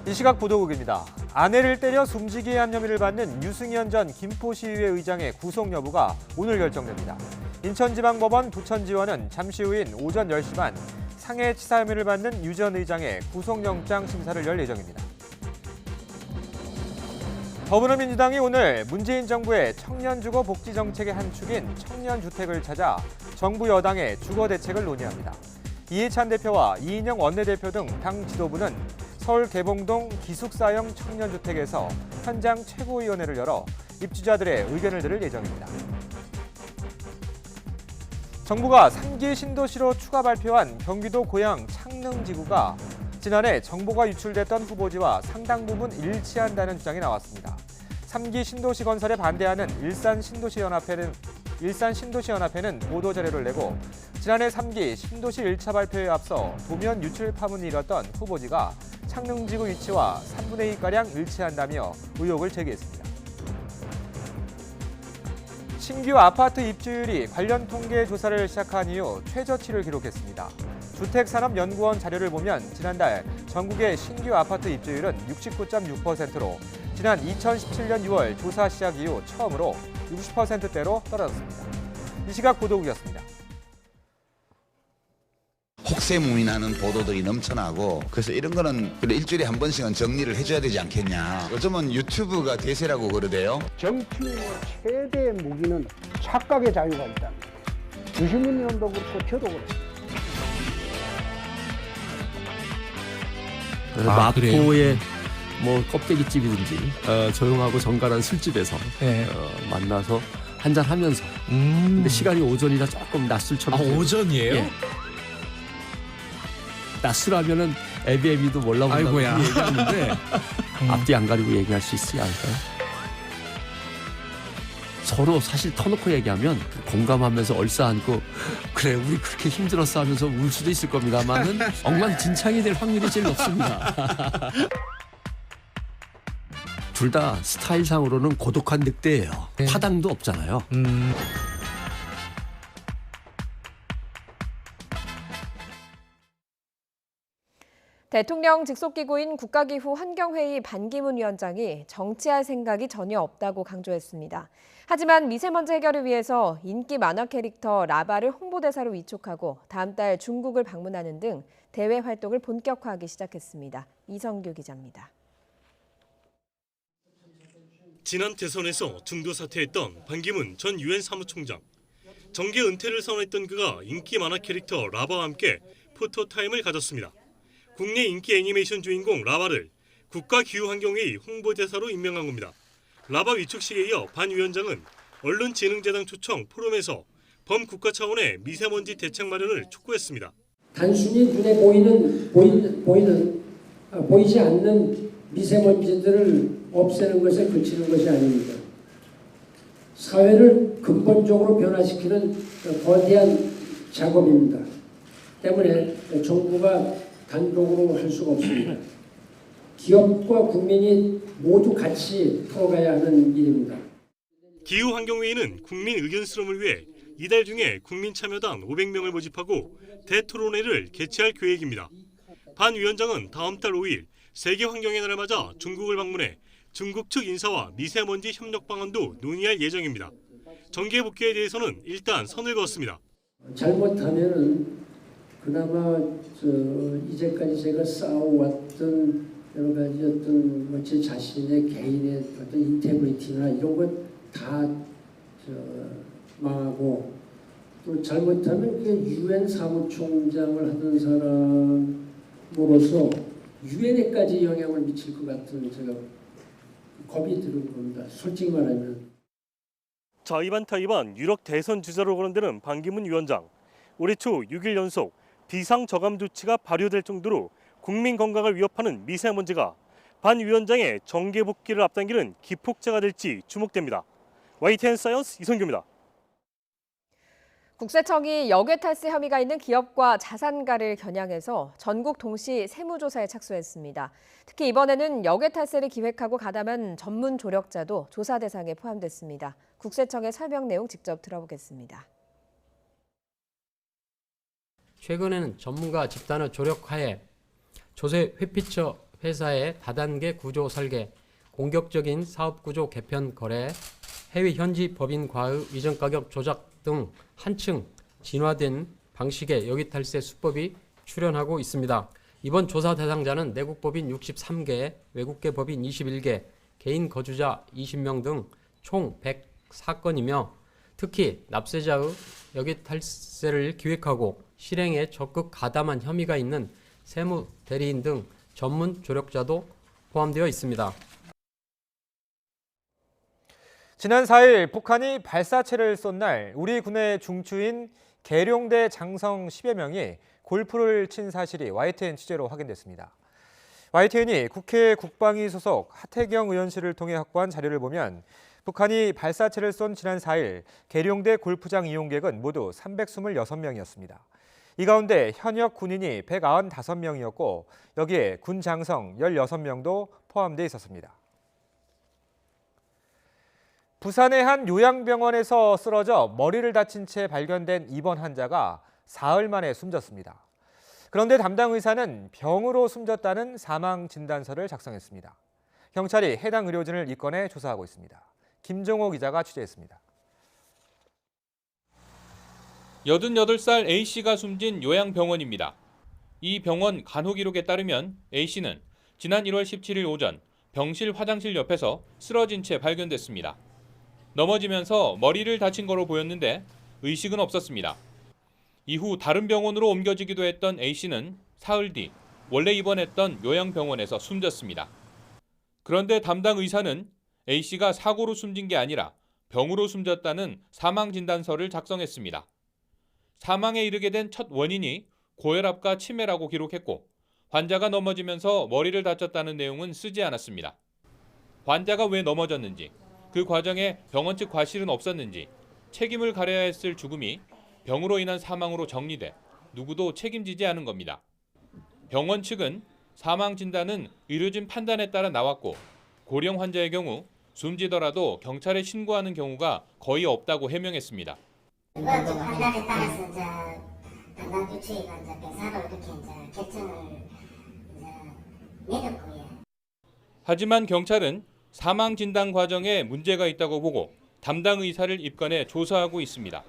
이 시각 보도국입니다. 아내를 때려 숨지게 한 혐의를 받는 유승현 전 김포시의회 의장의 구속 여부가 오늘 결정됩니다. 인천지방법원 부천지원은 잠시 후인 오전 10시 반 상해치사 혐의를 받는 유 전 의장의 구속영장 심사를 열 예정입니다. 더불어민주당이 오늘 문재인 정부의 청년주거 복지 정책의 한 축인 청년주택을 찾아 정부 여당의 주거 대책을 논의합니다. 이해찬 대표와 이인영 원내대표 등 당 지도부는 서울 개봉동 기숙사형 청년주택에서 현장 최고위원회를 열어 입주자들의 의견을 들을 예정입니다. 정부가 3기 신도시로 추가 발표한 경기도 고양 창릉지구가 지난해 정보가 유출됐던 후보지와 상당 부분 일치한다는 주장이 나왔습니다. 3기 신도시 건설에 반대하는 일산 신도시연합회는 보도자료를 내고 지난해 3기 신도시 1차 발표에 앞서 도면 유출 파문이 일었던 후보지가 창릉지구 위치와 3분의 2가량 일치한다며 의혹을 제기했습니다. 신규 아파트 입주율이 관련 통계 조사를 시작한 이후 최저치를 기록했습니다. 주택산업연구원 자료를 보면 지난달 전국의 신규 아파트 입주율은 69.6%로 지난 2017년 6월 조사 시작 이후 처음으로 60%대로 떨어졌습니다. 이 시각 보도국이었습니다. 혹세무민하는 보도들이 넘쳐나고 그래서 이런 거는 일주일에 한 번씩은 정리를 해줘야 되지 않겠냐. 요즘은 유튜브가 대세라고 그러대요. 정치의 최대의 무기는 착각의 자유가 있다. 유시민 의원도 그렇고 저도 그렇고. 마포의 뭐 껍데기집이든지 조용하고 정갈한 술집에서 만나서 한잔 하면서 근데 시간이 오전이라 조금 낮술처럼 오전이에요? 예. 낮술하면은 애비애비도 몰라본다고 얘기하는데 앞뒤 안 가리고 얘기할 수 있지 않을까요? 서로 사실 터놓고 얘기하면 공감하면서 얼싸안고 그래 우리 그렇게 힘들었어 하면서 울 수도 있을 겁니다만은 엉망진창이 될 확률이 제일 높습니다. 둘 다 스타일상으로는 고독한 늑대예요. 파당도 없잖아요. 대통령 직속기구인 국가기후 환경회의 반기문 위원장이 정치할 생각이 전혀 없다고 강조했습니다. 하지만 미세먼지 해결을 위해서 인기 만화 캐릭터 라바를 홍보대사로 위촉하고 다음 달 중국을 방문하는 등 대외 활동을 본격화하기 시작했습니다. 이성규 기자입니다. 지난 대선에서 중도 사퇴했던 반기문 전 유엔 사무총장. 정계 은퇴를 선언했던 그가 인기 만화 캐릭터 라바와 함께 포토타임을 가졌습니다. 국내 인기 애니메이션 주인공 라바를 국가기후환경회의 홍보대사로 임명한 겁니다. 라바 위촉식에 이어 반 위원장은 언론진흥재단 초청 포럼에서 범국가 차원의 미세먼지 대책 마련을 촉구했습니다. 단순히 눈에 보이지 않는 미세먼지들을 없애는 것에 그치는 것이 아닙니다. 사회를 근본적으로 변화시키는 거대한 작업입니다. 때문에 정부가 단독으로 할 수가 없습니다. 기업과 국민이 모두 같이 풀어가야 하는 일입니다. 기후환경회의는 국민 의견 수렴을 위해 이달 중에 국민 참여단 500명을 모집하고 대토론회를 개최할 계획입니다. 반 위원장은 다음 달 5일 세계환경의 날을 맞아 중국을 방문해 중국 측 인사와 미세먼지 협력 방안도 논의할 예정입니다. 정계 복귀에 대해서는 일단 선을 그었습니다. 잘못하면은 그나마 이제까지 제가 쌓아왔던 여러 가지 어떤 제 자신의 개인의 어떤 인테그리티나 이런 것 다 망하고 또 잘못하면 유엔 사무총장을 하던 사람으로서 유엔에까지 영향을 미칠 것 같은 제가 겁이 드는 겁니다. 솔직히 말하면. 자, 이번 타이반 유력 대선 주자로 거론되는 반기문 위원장. 올해 초 6일 연속 비상 저감 조치가 발효될 정도로 국민 건강을 위협하는 미세먼지가 반 위원장의 정계 복귀를 앞당기는 기폭제가 될지 주목됩니다. YTN 사이언스 이성규입니다. 국세청이 역외탈세 혐의가 있는 기업과 자산가를 겨냥해서 전국 동시 세무조사에 착수했습니다. 특히 이번에는 역외탈세를 기획하고 가담한 전문 조력자도 조사 대상에 포함됐습니다. 국세청의 설명 내용 직접 들어보겠습니다. 최근에는 전문가 집단의 조력하에 조세 회피처 회사의 다단계 구조 설계, 공격적인 사업 구조 개편 거래, 해외 현지 법인과의 이전 가격 조작 등 한층 진화된 방식의 역이탈세 수법이 출현하고 있습니다. 이번 조사 대상자는 내국 법인 63개, 외국계 법인 21개, 개인 거주자 20명 등 총 104건이며 특히 납세자의 역이탈세를 기획하고 실행에 적극 가담한 혐의가 있는 세무 대리인 등 전문 조력자도 포함되어 있습니다. 지난 4일 북한이 발사체를 쏜 날 우리 군의 중추인 계룡대 장성 10여 명이 골프를 친 사실이 YTN 취재로 확인됐습니다. YTN이 국회 국방위 소속 하태경 의원실을 통해 확보한 자료를 보면 북한이 발사체를 쏜 지난 4일 계룡대 골프장 이용객은 모두 326명이었습니다. 이 가운데 현역 군인이 195명이었고 여기에 군 장성 16명도 포함돼 있었습니다. 부산의 한 요양병원에서 쓰러져 머리를 다친 채 발견된 입원 환자가 사흘 만에 숨졌습니다. 그런데 담당 의사는 병으로 숨졌다는 사망 진단서를 작성했습니다. 경찰이 해당 의료진을 입건해 조사하고 있습니다. 김종호 기자가 취재했습니다. 88살 A씨가 숨진 요양병원입니다. 이 병원 간호 기록에 따르면 A씨는 지난 1월 17일 오전 병실 화장실 옆에서 쓰러진 채 발견됐습니다. 넘어지면서 머리를 다친 거로 보였는데 의식은 없었습니다. 이후 다른 병원으로 옮겨지기도 했던 A씨는 사흘 뒤 원래 입원했던 요양병원에서 숨졌습니다. 그런데 담당 의사는 A씨가 사고로 숨진 게 아니라 병으로 숨졌다는 사망진단서를 작성했습니다. 사망에 이르게 된 첫 원인이 고혈압과 치매라고 기록했고 환자가 넘어지면서 머리를 다쳤다는 내용은 쓰지 않았습니다. 환자가 왜 넘어졌는지, 그 과정에 병원 측 과실은 없었는지, 책임을 가려야 했을 죽음이 병으로 인한 사망으로 정리돼 누구도 책임지지 않은 겁니다. 병원 측은 사망 진단은 의료진 판단에 따라 나왔고 고령 환자의 경우 숨지더라도 경찰에 신고하는 경우가 거의 없다고 해명했습니다. 이번 주 판단에 따라서 이제 판단 규칙이가 이제 병사로 이렇게 이제 결정을 이제 내렸고요. 하지만 경찰은 사망 진단 과정에 문제가 있다고 보고 담당 의사를 입건해 조사하고 있습니다.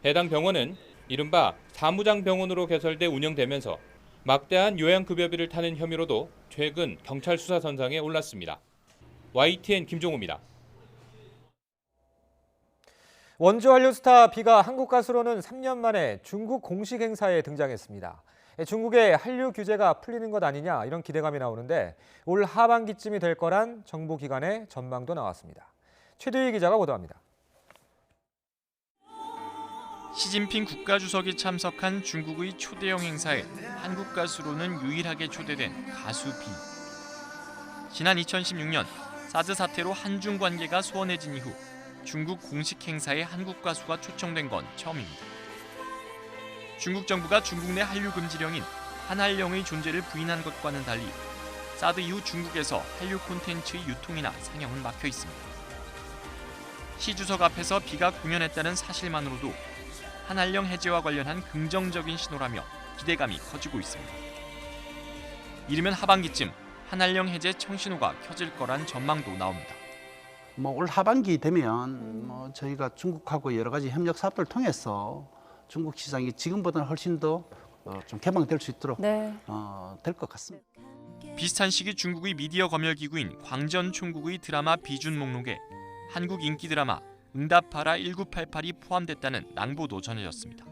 해당 병원은 이른바 사무장 병원으로 개설돼 운영되면서 막대한 요양급여비를 타는 혐의로도 최근 경찰 수사 선상에 올랐습니다. YTN 김종호입니다. 원주 한류 스타 비가 한국 가수로는 3년 만에 중국 공식 행사에 등장했습니다. 중국의 한류 규제가 풀리는 것 아니냐 이런 기대감이 나오는데 올 하반기쯤이 될 거란 정부 기관의 전망도 나왔습니다. 최두희 기자가 보도합니다. 시진핑 국가주석이 참석한 중국의 초대형 행사에 한국 가수로는 유일하게 초대된 가수 비. 지난 2016년 사드 사태로 한중 관계가 소원해진 이후 중국 공식 행사에 한국 가수가 초청된 건 처음입니다. 중국 정부가 중국 내 한류 금지령인 한한령의 존재를 부인한 것과는 달리 사드 이후 중국에서 한류 콘텐츠의 유통이나 상영은 막혀 있습니다. 시 주석 앞에서 비가 공연했다는 사실만으로도 한한령 해제와 관련한 긍정적인 신호라며 기대감이 커지고 있습니다. 이르면 하반기쯤 한한령 해제 청신호가 켜질 거란 전망도 나옵니다. 올 하반기 되면 저희가 중국하고 여러 가지 협력 사업들을 통해서 중국 시장이 지금보다는 훨씬 더 좀 개방될 수 있도록 될 것 같습니다. 비슷한 시기 중국의 미디어 검열 기구인 광전 총국의 드라마 비준 목록에 한국 인기 드라마 응답하라 1988이 포함됐다는 낭보도 전해졌습니다.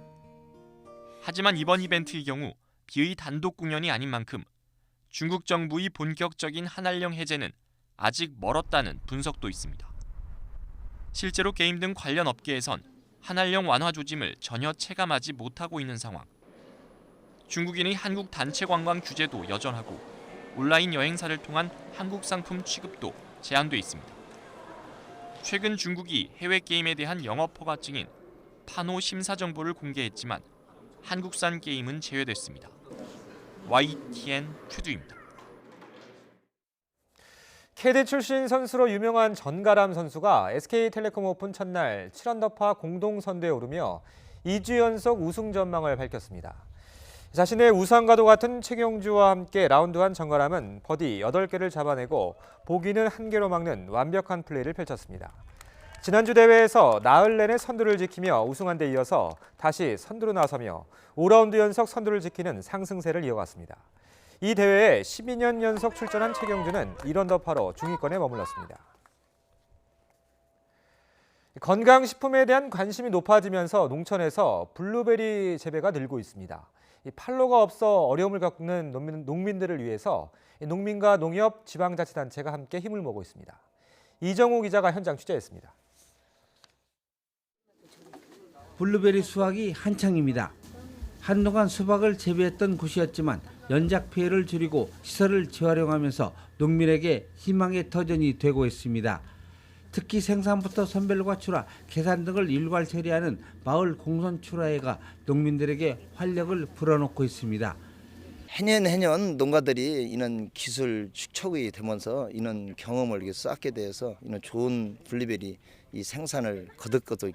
하지만 이번 이벤트의 경우 비의 단독 공연이 아닌 만큼 중국 정부의 본격적인 한한령 해제는 아직 멀었다는 분석도 있습니다. 실제로 게임 등 관련 업계에선 한한령 완화 조짐을 전혀 체감하지 못하고 있는 상황. 중국인의 한국 단체 관광 규제도 여전하고 온라인 여행사를 통한 한국 상품 취급도 제한돼 있습니다. 최근 중국이 해외 게임에 대한 영업 허가증인 파노 심사 정보를 공개했지만 한국산 게임은 제외됐습니다. YTN 최두입니다. 캐디 출신 선수로 유명한 전가람 선수가 SK텔레콤 오픈 첫날 7언더파 공동 선두에 오르며 2주 연속 우승 전망을 밝혔습니다. 자신의 우상과도 같은 최경주와 함께 라운드한 전가람은 버디 8개를 잡아내고 보기는 1개로 막는 완벽한 플레이를 펼쳤습니다. 지난주 대회에서 나흘 내내 선두를 지키며 우승한 데 이어서 다시 선두로 나서며 5라운드 연속 선두를 지키는 상승세를 이어갔습니다. 이 대회에 12년 연속 출전한 최경주는 1언더파로 중위권에 머물렀습니다. 건강식품에 대한 관심이 높아지면서 농촌에서 블루베리 재배가 늘고 있습니다. 판로가 없어 어려움을 겪는 농민들을 위해서 농민과 농협, 지방자치단체가 함께 힘을 모으고 있습니다. 이정우 기자가 현장 취재했습니다. 블루베리 수확이 한창입니다. 한동안 수박을 재배했던 곳이었지만 연작 피해를 줄이고 시설을 재활용하면서 농민에게 희망의 터전이 되고 있습니다. 특히 생산부터 선별과 출하, 계산 등을 일괄 처리하는 마을 공선 출하회가 농민들에게 활력을 불어넣고 있습니다. 해년 농가들이 이런 기술 축적이 되면서 이런 경험을 쌓게 돼서 이런 좋은 블루베리 이 생산을 거듭거듭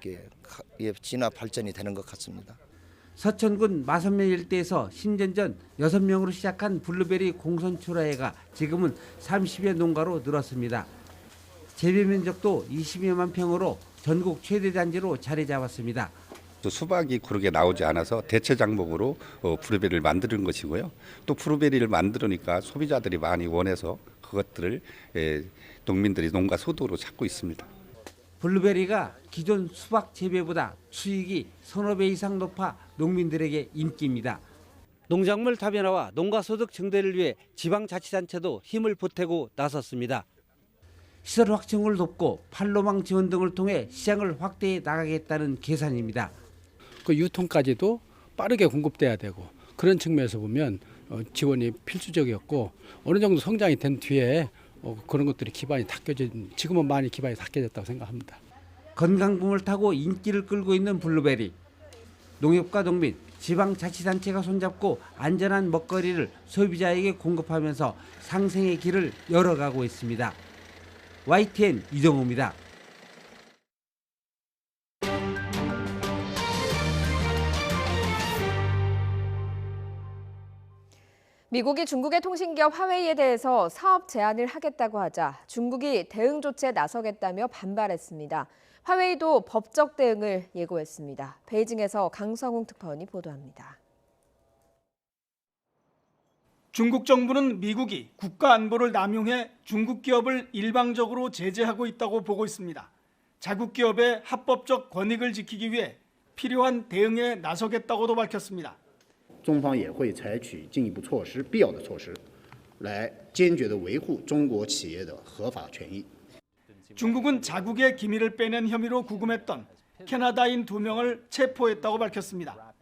진화 발전이 되는 것 같습니다. 서천군 마선면 일대에서 10년 전 6명으로 시작한 블루베리 공선 출하회가 지금은 30여 농가로 늘었습니다. 재배 면적도 20여만 평으로 전국 최대 단지로 자리 잡았습니다. 수박이 그렇게 나오지 않아서 대체 장목으로 블루베리를 만드는 것이고요. 또 블루베리를 만들으니까 소비자들이 많이 원해서 그것들을 농민들이 농가 소득으로 찾고 있습니다. 블루베리가 기존 수박 재배보다 수익이 서너 배 이상 높아 농민들에게 인기입니다. 농작물 다변화와 농가 소득 증대를 위해 지방자치단체도 힘을 보태고 나섰습니다. 시설 확충을 돕고 판로망 지원 등을 통해 시장을 확대해 나가겠다는 계산입니다. 그 유통까지도 빠르게 공급돼야 되고 그런 측면에서 보면 지원이 필수적이었고 어느 정도 성장이 된 뒤에 그런 것들이 기반이 닦여진 지금은 많이 기반이 닦여졌다고 생각합니다. 건강붐을 타고 인기를 끌고 있는 블루베리. 농협과 농민, 지방자치단체가 손잡고 안전한 먹거리를 소비자에게 공급하면서 상생의 길을 열어가고 있습니다. YTN 이정호입니다. 미국이 중국의 통신기업 화웨이에 대해서 사업 제한을 하겠다고 하자 중국이 대응 조치에 나서겠다며 반발했습니다. 화웨이도 법적 대응을 예고했습니다. 베이징에서 강성웅 특파원이 보도합니다. 중국 정부는 미국이 국가 안보를 남용해 중국 기업을 일방적으로 제재하고 있다고 보고 있습니다. 자국 기업의 합법적 권익을 지키기 위해 필요한 대응에 나서겠다고도 밝혔습니다. 中方也会采取进一步措施，必要的措施，来坚决地维护中国企业的合法权益。 중국은 자국의 기밀을 빼낸 혐의로 구금했던 캐나다인 2명을 체포했다고 밝혔습니다.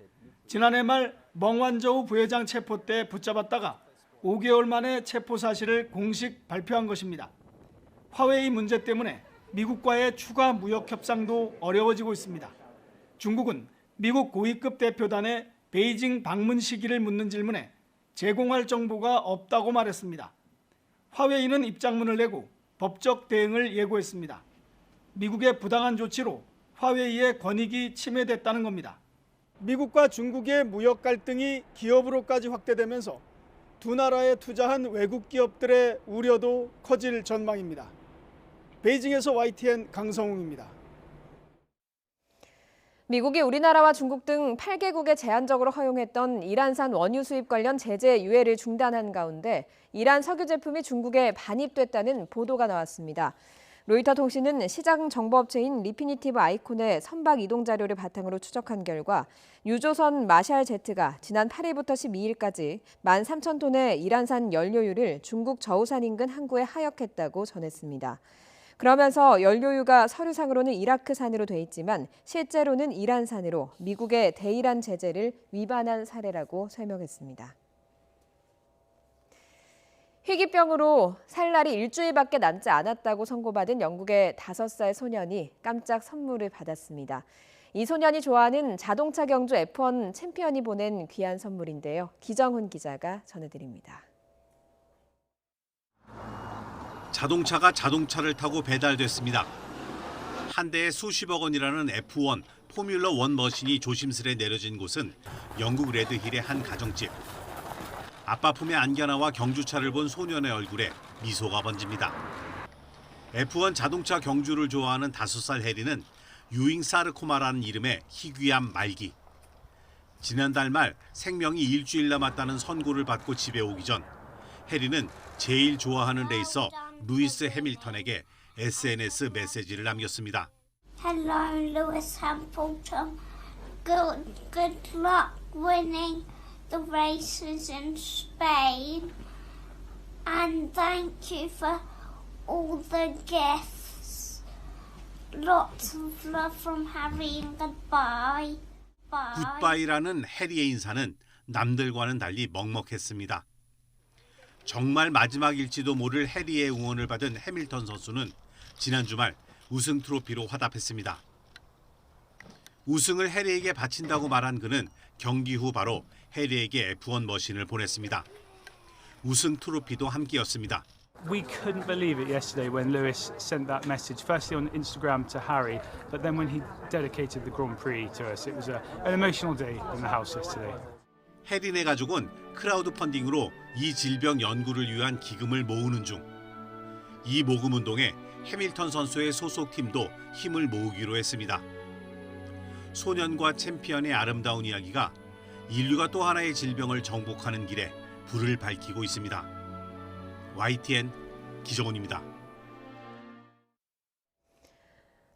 지난해 말 멍완저우 부회장 체포 때 붙잡았다가 5개월 만에 체포 사실을 공식 발표한 것입니다. 화웨이 문제 때문에 미국과의 추가 무역 협상도 어려워지고 있습니다. 중국은 미국 고위급 대표단의 베이징 방문 시기를 묻는 질문에 제공할 정보가 없다고 말했습니다. 화웨이는 입장문을 내고 법적 대응을 예고했습니다. 미국의 부당한 조치로 화웨이의 권익이 침해됐다는 겁니다. 미국과 중국의 무역 갈등이 기업으로까지 확대되면서 두 나라에 투자한 외국 기업들의 우려도 커질 전망입니다. 베이징에서 YTN 강성웅입니다. 미국이 우리나라와 중국 등 8개국에 제한적으로 허용했던 이란산 원유 수입 관련 제재 유예를 중단한 가운데 이란 석유 제품이 중국에 반입됐다는 보도가 나왔습니다. 로이터 통신은 시장 정보업체인 리피니티브 아이콘의 선박 이동 자료를 바탕으로 추적한 결과 유조선 마샬 제트가 지난 8일부터 12일까지 13,000톤의 이란산 연료유를 중국 저우산 인근 항구에 하역했다고 전했습니다. 그러면서 연료유가 서류상으로는 이라크산으로 돼 있지만 실제로는 이란산으로 미국의 대이란 제재를 위반한 사례라고 설명했습니다. 희귀병으로 살 날이 일주일밖에 남지 않았다고 선고받은 영국의 5살 소년이 깜짝 선물을 받았습니다. 이 소년이 좋아하는 자동차 경주 F1 챔피언이 보낸 귀한 선물인데요. 기정훈 기자가 전해드립니다. 자동차가 자동차를 타고 배달됐습니다. 한 대에 수십억 원이라는 F1 포뮬러 1 머신이 조심스레 내려진 곳은 영국 레드힐의 한 가정집. 아빠 품에 안겨 나와 경주차를 본 소년의 얼굴에 미소가 번집니다. F1 자동차 경주를 좋아하는 5살 해리는 유잉 사르코마라는 이름의 희귀암 말기. 지난달 말 생명이 일주일 남았다는 선고를 받고 집에 오기 전 해리는 제일 좋아하는 레이서 루이스 해밀턴에게 SNS 메시지를 남겼습니다. Hello, Lewis Hamilton. Good luck winning the races in Spain. And thank you for all the gifts. Lots of love from Harry and goodbye. Bye. 굿바이라는 해리의 인사는 남들과는 달리 먹먹했습니다. 정말 마지막일지도 모를 해리의 응원을 받은 해밀턴 선수는 지난 주말 우승 트로피로 화답했습니다. 우승을 해리에게 바친다고 말한 그는 경기 후 바로 해리에게 F1 머신을 보냈습니다. 우승 트로피도 함께였습니다. We couldn't believe it yesterday when Lewis sent that message, firstly on Instagram to Harry, but then when he dedicated the Grand Prix to us. It was an emotional day in the house yesterday. 해리네 가족은 크라우드 펀딩으로 이 질병 연구를 위한 기금을 모으는 중. 이 모금 운동에 해밀턴 선수의 소속팀도 힘을 모으기로 했습니다. 소년과 챔피언의 아름다운 이야기가 인류가 또 하나의 질병을 정복하는 길에 불을 밝히고 있습니다. YTN 기정훈입니다.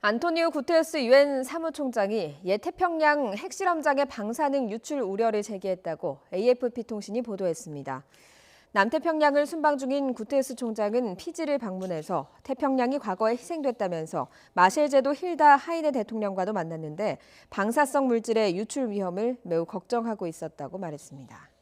안토니오 구테레스 유엔 사무총장이 옛 태평양 핵실험장의 방사능 유출 우려를 제기했다고 AFP 통신이 보도했습니다. 남태평양을 순방 중인 구테레스 총장은 피지를 방문해서 태평양이 과거에 희생됐다면서 마셸 제도 힐다 하이네 대통령과도 만났는데 방사성 물질의 유출 위험을 매우 걱정하고 있었다고 말했습니다.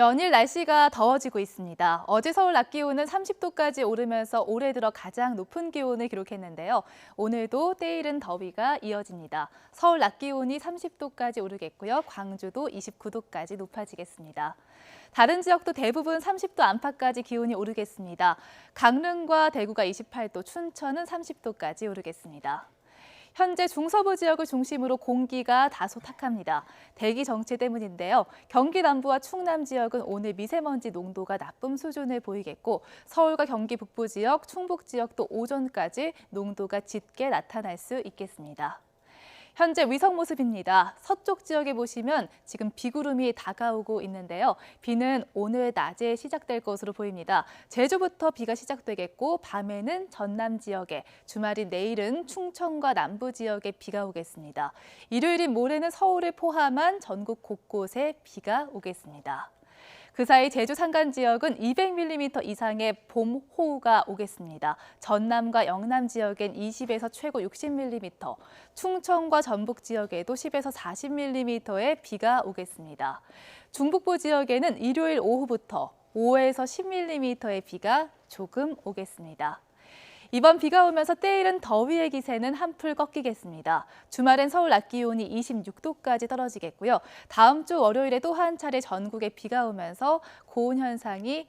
연일 날씨가 더워지고 있습니다. 어제 서울 낮 기온은 30도까지 오르면서 올해 들어 가장 높은 기온을 기록했는데요. 오늘도 때이른 더위가 이어집니다. 서울 낮 기온이 30도까지 오르겠고요. 광주도 29도까지 높아지겠습니다. 다른 지역도 대부분 30도 안팎까지 기온이 오르겠습니다. 강릉과 대구가 28도, 춘천은 30도까지 오르겠습니다. 현재 중서부 지역을 중심으로 공기가 다소 탁합니다. 대기 정체 때문인데요. 경기 남부와 충남 지역은 오늘 미세먼지 농도가 나쁨 수준을 보이겠고 서울과 경기 북부 지역, 충북 지역도 오전까지 농도가 짙게 나타날 수 있겠습니다. 현재 위성 모습입니다. 서쪽 지역에 보시면 지금 비구름이 다가오고 있는데요. 비는 오늘 낮에 시작될 것으로 보입니다. 제주부터 비가 시작되겠고 밤에는 전남 지역에, 주말인 내일은 충청과 남부 지역에 비가 오겠습니다. 일요일인 모레는 서울을 포함한 전국 곳곳에 비가 오겠습니다. 그 사이 제주 산간 지역은 200mm 이상의 봄호우가 오겠습니다. 전남과 영남 지역엔 20에서 최고 60mm, 충청과 전북 지역에도 10에서 40mm의 비가 오겠습니다. 중북부 지역에는 일요일 오후부터 5에서 10mm의 비가 조금 오겠습니다. 이번 비가 오면서 때이른 더위의 기세는 한풀 꺾이겠습니다. 주말엔 서울 낮 기온이 26도까지 떨어지겠고요. 다음 주 월요일에 또 한 차례 전국에 비가 오면서 고온 현상이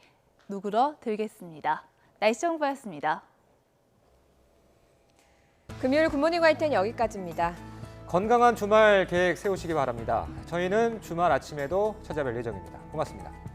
누그러들겠습니다. 날씨 정보였습니다. 금요일 굿모닝 화이트는 여기까지입니다. 건강한 주말 계획 세우시기 바랍니다. 저희는 주말 아침에도 찾아뵐 예정입니다. 고맙습니다.